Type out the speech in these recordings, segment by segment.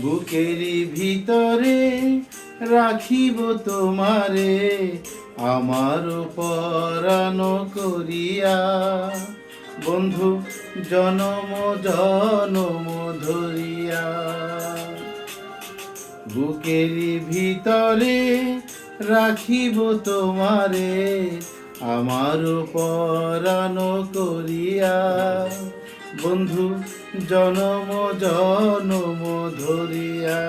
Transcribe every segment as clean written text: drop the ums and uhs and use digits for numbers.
বুকেরই ভিতরে রাখিব তোমারে আমার পরাণ করিয়া, বন্ধু জনম জনম ধরিয়া। বুকেরই ভিতরে রাখিব তোমারে আমার পরাণ করিয়া, বন্ধু জনম জনম ধরিয়া।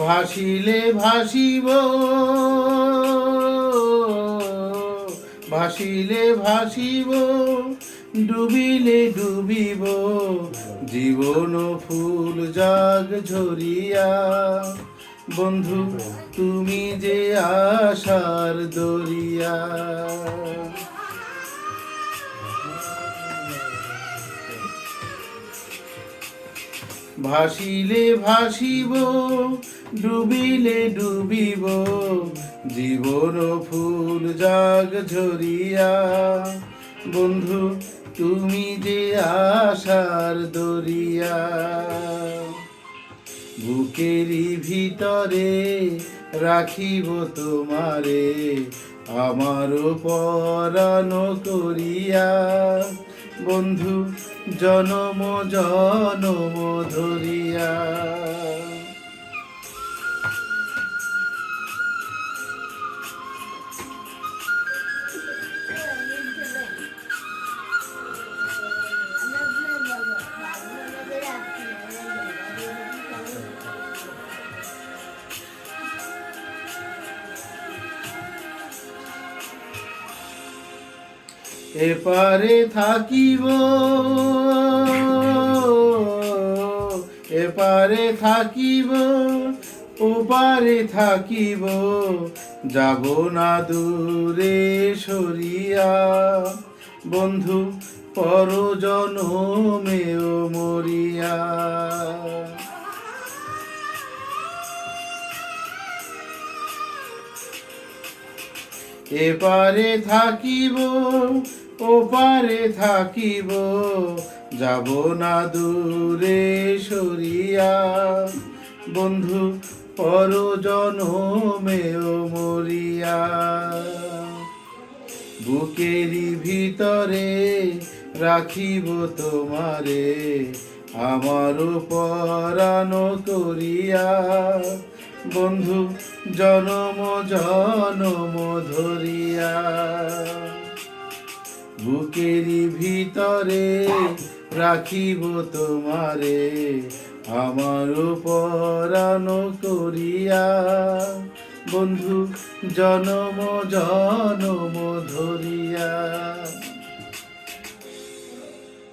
ভাসিলে ভাসিব, ভাসিলে ভাসিব, ডুবিলে ডুবিব, জীবন ফুল জাগ ঝরিয়া, বন্ধু তুমি যে আশার দরিয়া। ভাসিলে ভাসিব, ডুবিলে ডুবিব, জীবন ফুল জাগ ঝরিয়া, বন্ধু তুমি যে আশার দরিয়া। বুকেরই ভিতরে রাখিব তোমারে আমার পরাণ করিয়া, বন্ধু জনম জনম ধরিয়া। এপারে থাকিব, এপারে থাকিব, ওপারে থাকিব, যাব না দূরে সরিয়া, বন্ধু পর জনমেও মরিয়া। এপারে থাকিব, ওপারে থাকিব, যাব না দূরে সরিয়া, বন্ধু পর জনমেও মরিয়া। বুকেরই ভিতরে রাখিব তোমারে আমার পরাণ করিয়া, বন্ধু জনম জনম ধরিয়া। বুকেরই ভিতরে রাখিব তোমারে আমার পরাণ করিয়া, বন্ধু জনম জনম ধরিয়া।